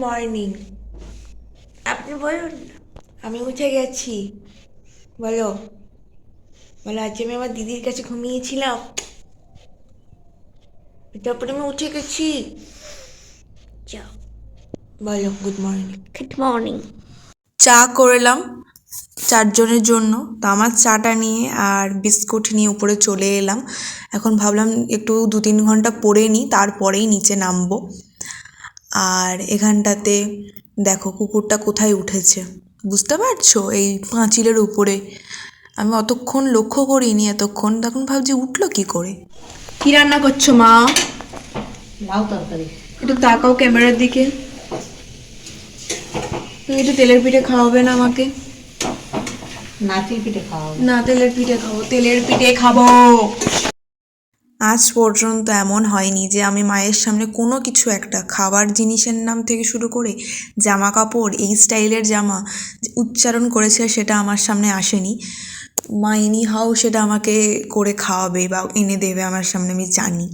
Morning. আপনি বলুন। আমি উঠে গেছি। বলো। বলো, আজ আমি আমার দিদির কাছে ঘুমিয়েছিলাম, তারপরে আমি উঠে গেছি। যাও, বলো গুড মর্নিং। Good morning. চা করলাম 4 জনের জন্য। তো আমার চাটা নিয়ে আর বিস্কুট নিয়ে উপরে চলে এলাম। এখন ভাবলাম একটু 2-3 ঘন্টা পড়ে নিই, তারপরেই নিচে নামবো। আর এখানটাতে দেখো কুকুরটা কোথায় উঠেছে, বুঝতে পারছো? এই পাঁচিলের উপরে। আমি অতক্ষণ লক্ষ্য করিনি, তখন ভাবছি উঠলো কি করে। কি রান্না করছো মা? লাউ তরকারি। একটু তাকাও ক্যামেরার দিকে। তুমি একটু তেলের পিঠে খাওয়াবে না আমাকে? নারকেল পিঠে খাওয়া হবে। না, তেলের পিঠে খাবো, তেলের পিঠে খাবো। আজ পর্যন্ত এমন হয়নি যে আমি মায়ের সামনে কোনো কিছু একটা খাবার জিনিসের নাম থেকে শুরু করে জামা কাপড়, এই স্টাইলের জামা উচ্চারণ করেছে সেটা আমার সামনে আসেনি। মা এনি হাউ সেটা আমাকে করে খাওয়াবে বা এনে দেবে আমার সামনে, আমি জানি।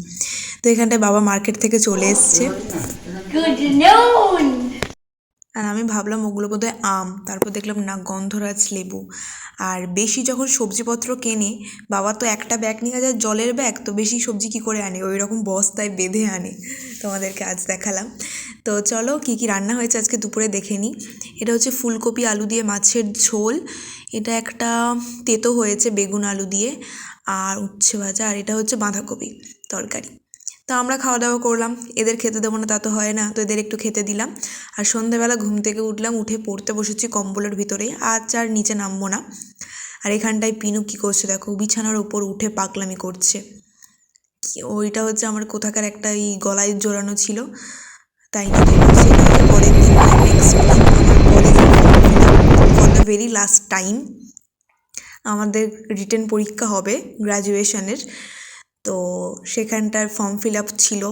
তো এখানটায় বাবা মার্কেট থেকে চলে এসছে, গুড নুন। আর আমি ভাবলাম ওগুলো বোধহয় আম, তারপর দেখলাম না, গন্ধরাজ লেবু। আর বেশি যখন সবজিপত্র কেনে বাবা, তো একটা ব্যাগ নিয়ে যায়, জলের ব্যাগ, তো বেশি সবজি কী করে আনে, ওই রকম বস্তায় বেঁধে আনে। তোমাদেরকে আজ দেখালাম। তো চলো কী কী রান্না হয়েছে আজকে দুপুরে দেখে নিই। এটা হচ্ছে ফুলকপি আলু দিয়ে মাছের ঝোল, এটা একটা তেতো হয়েছে বেগুন আলু দিয়ে, আর উচ্ছে ভাজা, আর এটা হচ্ছে বাঁধাকপি তরকারি। তো আমরা খাওয়া দাওয়া করলাম, এদের খেতে দেবো না তা তো হয় না, তো এদের একটু খেতে দিলাম। আর সন্ধ্যাবেলা ঘুম থেকে উঠলাম, উঠে পড়তে বসেছি কম্বলের ভিতরেই, আজ আর নিচে নামবো না। আর এখানটায় পিনু কী করছে দেখো, বিছানার ওপর উঠে পাগলামি করছে। ওইটা হচ্ছে আমার কোথাকার একটা এই গলায় জোড়ানো ছিল, তাই নিতে পারছি না। পরের দিন নেক্সট দিন আমার কলেজে for the very last time আমাদের রিটেন পরীক্ষা হবে গ্র্যাজুয়েশনের। তো সেখানটার ফর্ম ফিল আপ ছিল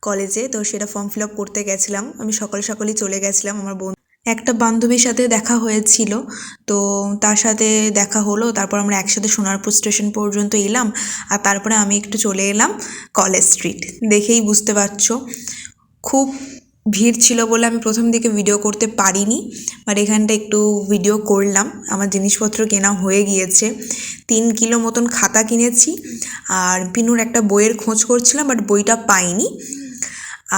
কলেজে, তো সেটা ফর্ম ফিল আপ করতে গেছিলাম। আমি সকালে সকালেই চলে গেছিলাম, আমার একটা বান্ধবীর সাথে দেখা হয়েছিল, তো তার সাথে দেখা হলো, তারপর আমরা একসাথে সোনারপুর স্টেশন পর্যন্ত এলাম, আর তারপরে আমি একটু চলে এলাম কলেজ স্ট্রিট। দেখেই বুঝতে পারছো খুব ভিড় ছিল বলে আমি প্রথম দিকে ভিডিও করতে পারিনি, বাট এখানটা একটু ভিডিও করলাম। আমার জিনিসপত্র কেনা হয়ে গিয়েছে, 3 কিলো মতন খাতা কিনেছি, আর পিনুর একটা বইয়ের খোঁজ করছিলাম, বাট বইটা পাইনি।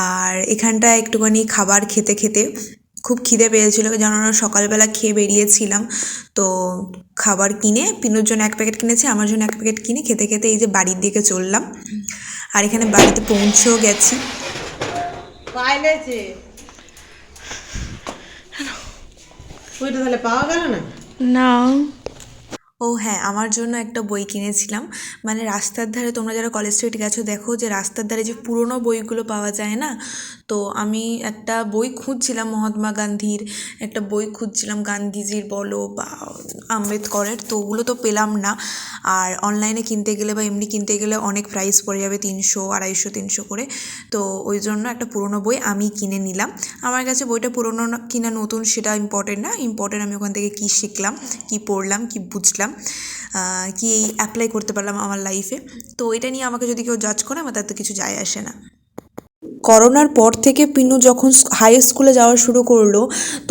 আর এখানটা একটুখানি খাবার খেতে খেতে খুব খিদে পেয়েছিল, জানো সকালবেলা খেয়ে বেরিয়েছিলাম, তো খাবার কিনে পিনুর জন্য 1 প্যাকেট কিনেছি, আমার জন্য 1 প্যাকেট কিনে খেতে খেতে এই যে বাড়ির দিকে চললাম। আর এখানে বাড়িতে পৌঁছেও গেছি। পাইলেছে ওইটা তাহলে পাওয়া গেল না। না। ও হ্যাঁ, আমার জন্য একটা বই কিনেছিলাম। মানে রাস্তার ধারে, তোমরা যারা কলেজ স্ট্রিট গেছো দেখো যে রাস্তার ধারে যে পুরনো বইগুলো পাওয়া যায় না, তো আমি একটা বই খুঁজছিলাম, মহাত্মা গান্ধীর একটা বই খুঁজছিলাম, গান্ধীজির বলো বা আম্বেদকরের, তো ওগুলো তো পেলাম না। আর অনলাইনে কিনতে গেলে বা এমনি কিনতে গেলে অনেক প্রাইস পড়ে যাবে, 300, 250, 300 করে। তো ওই জন্য একটা পুরনো বই আমি কিনে নিলাম। আমার কাছে বইটা পুরনো কিনা নতুন সেটা ইম্পর্টেন্ট না, ইম্পর্টেন্ট আমি ওখান থেকে কী শিখলাম, কী পড়লাম, কী বুঝলাম, কি অ্যাপ্লাই করতে পারলাম আমার লাইফে। তো এটা নিয়ে আমাকে যদি কেউ জাজ করে, আমার তাতে কিছু যায় আসে না। করোনার পর থেকে পিনু যখন হাই স্কুলে যাওয়া শুরু করলো,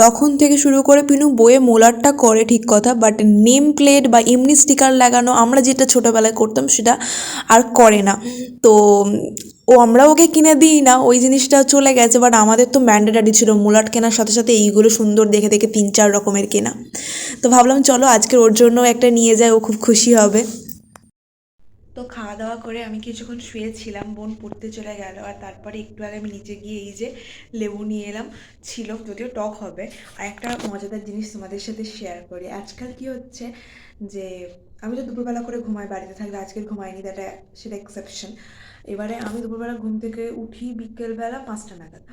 তখন থেকে শুরু করে পিনু বইয়ে মোলারটা করে ঠিক কথা, বাট নেম প্লেট বা এমনি স্টিকার লাগানো আমরা যেটা ছোটোবেলায় করতাম সেটা আর করে না। তো আমরা ওকে কিনে দিই না, ওই জিনিসটা চলে গেছে, বাট আমাদের তো ম্যান্ডেটারি ছিল মোলাট কেনার সাথে সাথে এইগুলো সুন্দর দেখে দেখে 3-4 রকমের কেনা। তো ভাবলাম চলো আজকে ওর জন্য একটা নিয়ে যাই, ও খুব খুশি হবে। তো খাওয়া দাওয়া করে আমি কিছুক্ষণ শুয়েছিলাম, বোন পড়তে চলে গেল, আর তারপরে একটু আগে আমি নিচে গিয়ে এই যে লেবু নিয়ে এলাম, ছিল যদিও টক হবে। আর একটা মজাদার জিনিস তোমাদের সাথে শেয়ার করি। আজকাল কি হচ্ছে যে আমি তো দুপুরবেলা করে ঘুমাই, বাড়িতে থাকলে, আজকের ঘুমাইনি, সেটা এক্সেপশন। এবারে আমি দুপুরবেলা ঘুম থেকে উঠি বিকেলবেলা 5টা নাগাদ,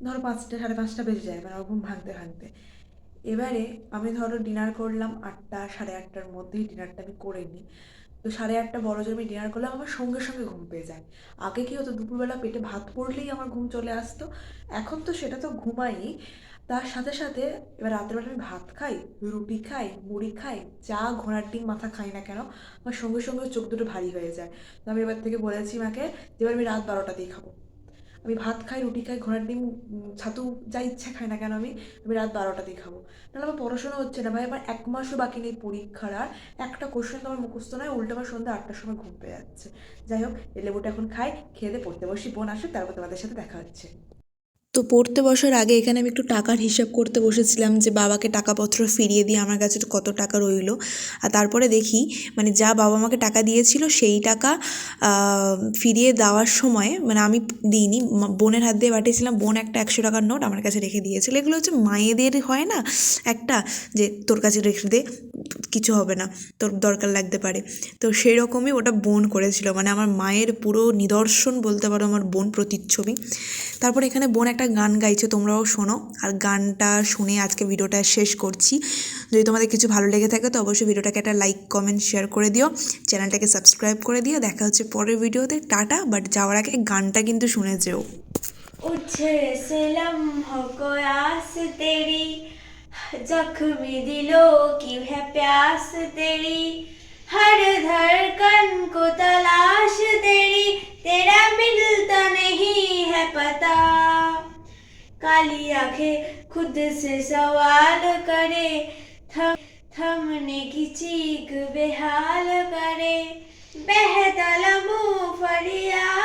ধরো 5টা, 5:30 বেজে যায় মানে আমার ঘুম ভাঙতে ভাঙতে। এবারে আমি ধরো ডিনার করলাম 8টা, 8:30টার মধ্যেই ডিনারটা আমি করে নিই। তো 8:30 বড় জোর আমি ডিনার করলাম, আমার সঙ্গে সঙ্গে ঘুম পেয়ে যায়। আগে কি হতো, দুপুরবেলা পেটে ভাত পড়লেই আমার ঘুম চলে আসতো, এখন তো সেটা তো ঘুমাই। তার সাথে সাথে এবার রাতের বেলা আমি ভাত খাই, রুটি খাই, মুড়ি খাই, যা ঘোড়ার ডিম মাথা খাই না কেন, আমার সঙ্গে সঙ্গে চোখ দুটো ভারী হয়ে যায়। তো আমি এবার থেকে বলেছি মাকে যে এবার আমি রাত 12টাতেই খাবো। আমি ভাত খাই, রুটি খাই, ঘোড়ার ডিম, ছাতু, যা ইচ্ছা খাই না কেন আমি রাত 12টাতেই খাবো। নাহলে আমার পড়াশোনা হচ্ছে না ভাই, আমার 1 মাসও বাকি নেই পরীক্ষার, আর একটা কোশ্চেন তো আমার মুখস্থ নয়, উল্টো আমার সন্ধ্যা 8টার সময় ঘুম পেয়ে যাচ্ছে। যাই হোক, এই লেবুটা এখন খাই, খেয়ে দিয়ে পড়তে বসি, বোন আসে, তারপর তোমাদের সাথে দেখা হচ্ছে। তো পড়তে বসার আগে এখানে আমি একটু টাকার হিসাব করতে বসেছিলাম যে বাবাকে টাকাপত্র ফিরিয়ে দিয়ে আমার কাছে কত টাকা রইলো। আর তারপরে দেখি মানে যা বাবা আমাকে টাকা দিয়েছিল সেই টাকা ফিরিয়ে দেওয়ার সময় মানে আমি দিইনি, বোনের হাত দিয়ে পাঠিয়েছিলাম, বোন একটা 100 টাকার নোট আমার কাছে রেখে দিয়েছিল। এগুলো হচ্ছে মায়েদের হয় না একটা, যে তোর কাছে রেখে দে, কিছু হবে না, তোর দরকার লাগতে পারে। তো সেই রকমই ওটা বোন করেছিল, মানে আমার মায়ের পুরো নিদর্শন বলতে পারো আমার বোন, প্রতিচ্ছবি। তারপর এখানে বোন একটা গান গাইছে, তোমরাও শোনো, আর গানটা শুনে আজকে ভিডিওটা শেষ করছি। যদি তোমাদের কিছু ভালো লেগে থাকে তো অবশ্যই ভিডিওটাকে একটা লাইক, কমেন্ট, শেয়ার করে দিও, চ্যানেলটাকে সাবস্ক্রাইব করে দিও। দেখা হচ্ছে পরের ভিডিওতে, টাটা। বাট যাওয়ার আগে গানটা কিন্তু শুনে যেও। उछल से लम्हों को आस तेरी, जख्मी दिलों की है प्यास तेरी, हर धड़कन को तलाश तेरी, तेरा मिलता नहीं है पता। काली आंखें खुद से सवाल करे, थमने की चीख बेहाल करे, बहता लम्हों फरियाद